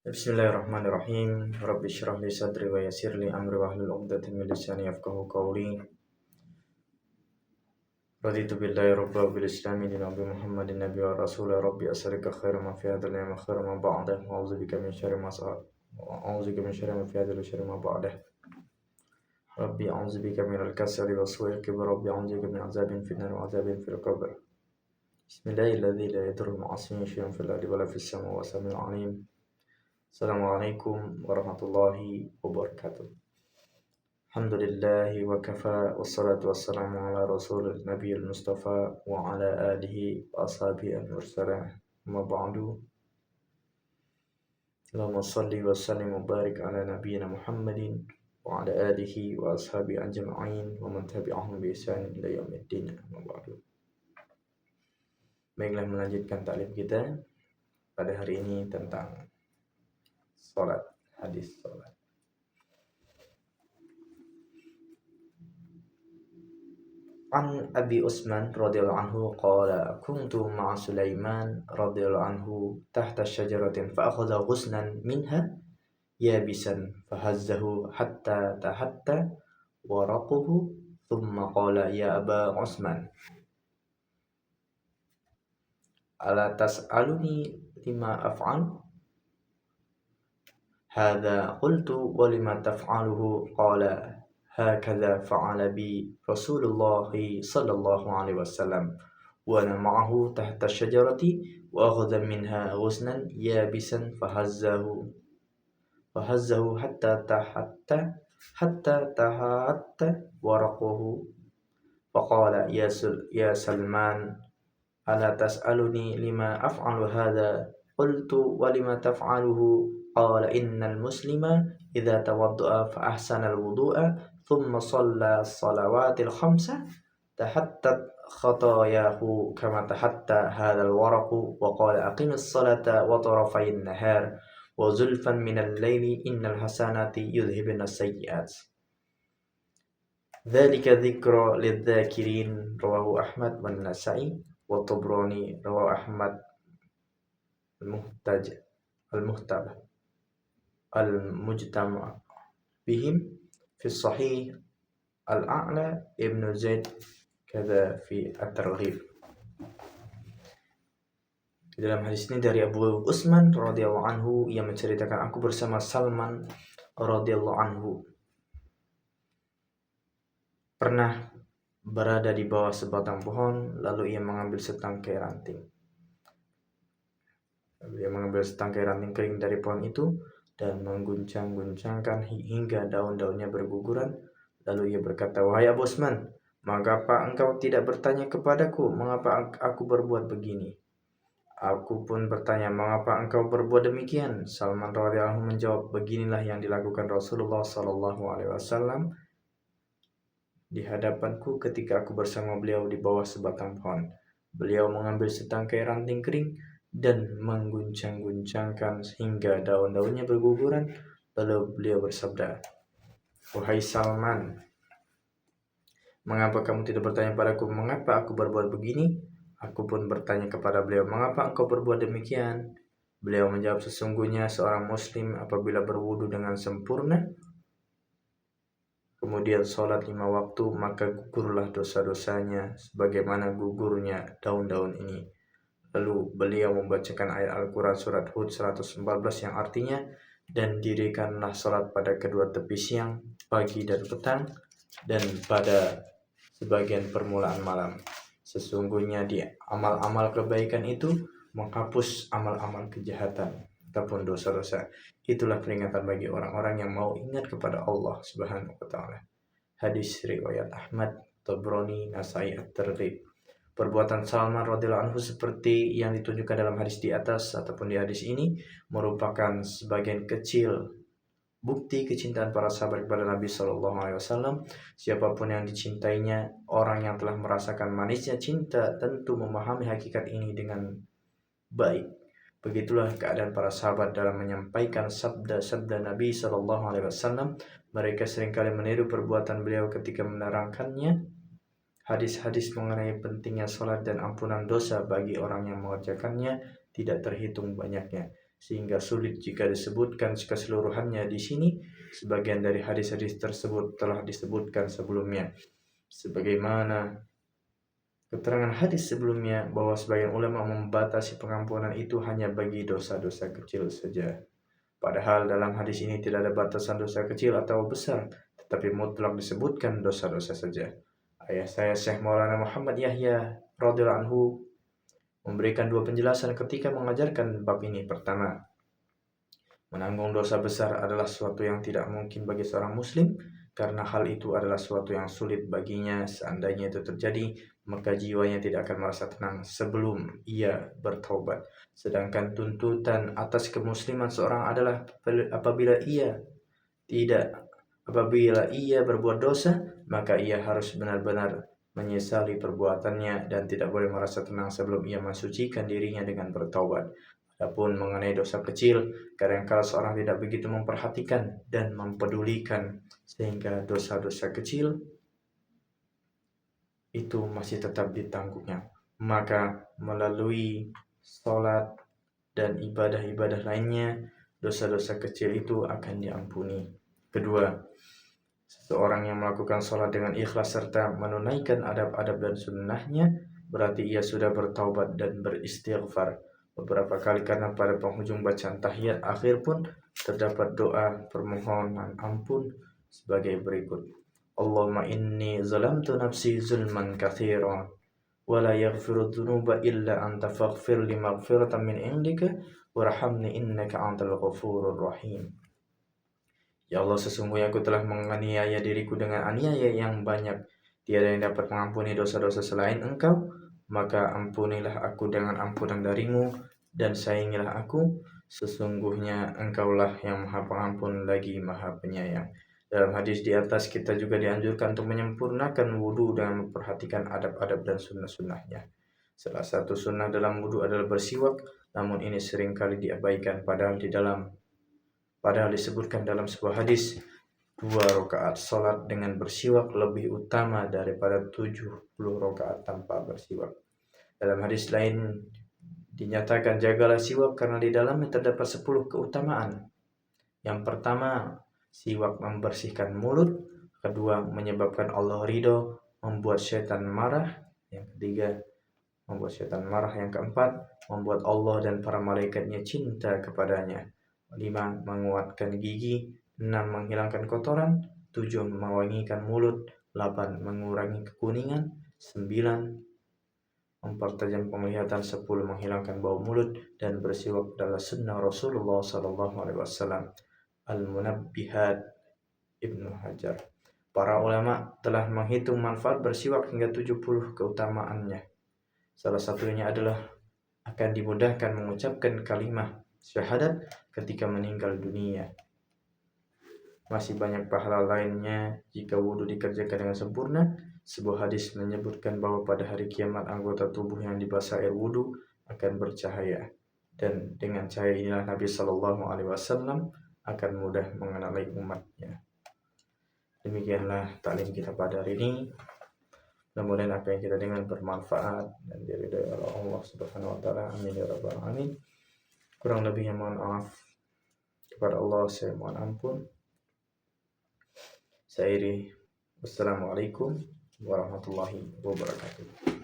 Bismillahirrahmanirrahim. Rabbi shrah li sadri wa yassir li amri wahlul 'uqdatam min lisani yafqahu qawli. Raditu billahi rabba wa bil islami dinan bi Muhammadin nabiy wa rasul. Rabbi as'aluka khairan ma fi hadzal yawm wa khairan ma ba'dah wa a'udzu bika min syarri ma ma fi hadzal wa syarri ma ba'dah. Rabbi a'udzu bika min al-kasali wa su'il kibr. Rabbi a'udzu bika min azabin fid nar wa azabin fil qabr. Bismillahilladzi la yadurru ma'a ismihi syai'un fil ardi wa la fis samaa'i wa samiul 'alim. Assalamualaikum warahmatullahi wabarakatuh. Alhamdulillahi wa kafa wassalatu wassalamu ala rasulil nabiyil mustafa wa ala alihi wa ashabihi al-mursalah. Amma ba'du. Allahumma salli wa sallim wa barik ala nabiyyina Muhammadin wa ala alihi wa ashabihi ajma'in wa man tabi'ahum bi ihsan ila yaumiddin. Amma ba'du. Baiklah, melanjutkan taklim kita pada hari ini tentang salat, hadis salat. An Abi Utsman radhiyallahu anhu qala kuntu ma'a Sulaiman radhiyallahu anhu tahta syajaratin fa akhadha ghusnan minha yabisan fahazzahu hatta tahatta waraquhu thumma qala ya Aba Utsman ala tas'aluni lima af'al hadza qultu wa lima taf'aluhu qala هكذا فعل بي رسول الله صلى الله عليه وسلم وأنا معه تحت الشجرة وأخذ منها غصنا يابسا فهزه حتى تحت ورقه فقال يا سلمان ألا تسألني لما أفعل هذا قلت ولما تفعله قال إن المسلم إذا توضأ فأحسن الوضوء ثم صلى الصلوات الخمسة تحتت خطاياه كما تحتى هذا الورق وقال أقم الصلاة وطرفي النهار وزلفا من الليل إن الحسنات يذهبن السيئات ذلك ذكرى للذاكرين رواه أحمد والنسائي والطبراني رواه أحمد المجتمع بهم في الصحيح الأعلى ابن زيد كذا في الترغيب. Di dalam hadis ini dari Abu Utsman radhiyallahu anhu yang menceritakan aku bersama Salman radhiyallahu anhu pernah berada di bawah sebatang pohon, lalu ia mengambil setangkai ranting. Dia mengambil setangkai ranting kering dari pohon itu dan mengguncang-guncangkan hingga daun-daunnya berguguran. Lalu ia berkata, wahai Abu Utsman, mengapa engkau tidak bertanya kepadaku mengapa aku berbuat begini? Aku pun bertanya, mengapa engkau berbuat demikian? Salman radhiyallahu anhu menjawab, beginilah yang dilakukan Rasulullah sallallahu alaihi wasallam di hadapanku ketika aku bersama beliau di bawah sebatang pohon. Beliau mengambil setangkai ranting kering dan mengguncang-guncangkan hingga daun-daunnya berguguran. Lalu beliau bersabda, wahai Salman, mengapa kamu tidak bertanya padaku mengapa aku berbuat begini? Aku pun bertanya kepada beliau, mengapa engkau berbuat demikian? Beliau menjawab, sesungguhnya seorang muslim apabila berwudu dengan sempurna kemudian sholat 5 waktu, maka gugurlah dosa-dosanya sebagaimana gugurnya daun-daun ini. Lalu beliau membacakan ayat Al-Quran surat Hud 114 yang artinya, dan dirikanlah sholat pada kedua tepi siang, pagi dan petang, dan pada sebagian permulaan malam. Sesungguhnya di amal-amal kebaikan itu menghapus amal-amal kejahatan ataupun dosa-dosa. Itulah peringatan bagi orang-orang yang mau ingat kepada Allah Subhanahu wa Ta'ala. Hadis riwayat Ahmad, Tabrani, Nasai, At-Tirmidzi. Perbuatan Salman radhiyallahu anhu seperti yang ditunjukkan dalam hadis di atas ataupun di hadis ini merupakan sebagian kecil bukti kecintaan para sahabat kepada Nabi sallallahu alaihi wasallam. Siapapun yang dicintainya, orang yang telah merasakan manisnya cinta tentu memahami hakikat ini dengan baik. Begitulah keadaan para sahabat dalam menyampaikan sabda-sabda Nabi sallallahu alaihi wasallam. Mereka seringkali meniru perbuatan beliau ketika menerangkannya. Hadis-hadis mengenai pentingnya salat dan ampunan dosa bagi orang yang mengerjakannya tidak terhitung banyaknya. sehingga sulit jika disebutkan keseluruhannya di sini. Sebagian dari hadis-hadis tersebut telah disebutkan sebelumnya, sebagaimana keterangan hadis sebelumnya bahwa sebagian ulama membatasi pengampunan itu hanya bagi dosa-dosa kecil saja. Padahal dalam hadis ini tidak ada batasan dosa kecil atau besar, tetapi mutlak disebutkan dosa-dosa saja. Ayah saya Syekh Maulana Muhammad Yahya radhiyallahu anhu memberikan dua penjelasan ketika mengajarkan bab ini. Pertama, menanggung dosa besar adalah sesuatu yang tidak mungkin bagi seorang muslim, karena hal itu adalah sesuatu yang sulit baginya. Seandainya itu terjadi, maka jiwanya tidak akan merasa tenang sebelum ia bertaubat. Sedangkan tuntutan atas kemusliman seorang adalah apabila ia berbuat dosa, maka ia harus benar-benar menyesali perbuatannya dan tidak boleh merasa tenang sebelum ia mensucikan dirinya dengan bertaubat. Adapun mengenai dosa kecil, kadang-kala seorang tidak begitu memperhatikan dan mempedulikan, sehingga dosa-dosa kecil itu masih tetap ditanggungnya. Maka melalui sholat dan ibadah-ibadah lainnya, dosa-dosa kecil itu akan diampuni. Kedua, seseorang yang melakukan sholat dengan ikhlas serta menunaikan adab-adab dan sunnahnya, berarti ia sudah bertaubat dan beristighfar beberapa kali, karena pada penghujung bacaan tahiyat akhir pun terdapat doa permohonan ampun sebagai berikut. Allahumma inni zalamtu nafsi zulman katsira wa la yaghfiru dzunuba illa anta faghfir li maghfiratan min indika warhamni innaka antal ghafurur rahim. Ya Allah, sesungguhnya aku telah menganiaya diriku dengan aniaya yang banyak. Tiada yang dapat mengampuni dosa-dosa selain Engkau, maka ampunilah aku dengan ampunan darimu dan sayangilah aku. Sesungguhnya Engkaulah yang Maha Pengampun lagi Maha Penyayang. Dalam hadis di atas kita juga dianjurkan untuk menyempurnakan wudhu dengan memperhatikan adab-adab dan sunnah-sunnahnya. Salah satu sunnah dalam wudhu adalah bersiwak, namun ini seringkali diabaikan, padahal disebutkan dalam sebuah hadis, 2 rakaat salat dengan bersiwak lebih utama daripada 70 rakaat tanpa bersiwak. Dalam hadis lain dinyatakan, jagalah siwak karena di dalamnya terdapat 10 keutamaan. Yang pertama, siwak membersihkan mulut. Kedua, menyebabkan Allah ridho, membuat syaitan marah. Yang ketiga, membuat syaitan marah. Yang keempat, membuat Allah dan para malaikatnya cinta kepadanya. 5, menguatkan gigi. 6, menghilangkan kotoran. 7, mewangikan mulut. 8, mengurangi kekuningan. 9, mempertajam penglihatan. 10, menghilangkan bau mulut. Dan bersiwak adalah sunnah Rasulullah SAW. Al-Munabbihat Ibnu Hajar. Para ulama telah menghitung manfaat bersiwak hingga 70 keutamaannya. Salah satunya adalah akan dimudahkan mengucapkan kalimat syahadat ketika meninggal dunia. Masih banyak pahala lainnya jika wudhu dikerjakan dengan sempurna. Sebuah hadis menyebutkan bahwa pada hari kiamat anggota tubuh yang dibasah air wudhu akan bercahaya, dan dengan cahaya inilah Nabi SAW akan mudah mengenali umatnya. Demikianlah taklim kita pada hari ini. Mudah-mudahan apa yang kita dengar bermanfaat dan diridhai oleh Allah Subhanahu wa taala. Amin ya rabbal alamin. Kurang lebihnya mohon maaf. Kepada Allah saya mohon ampun. Saya iri. Wassalamualaikum warahmatullahi wabarakatuh.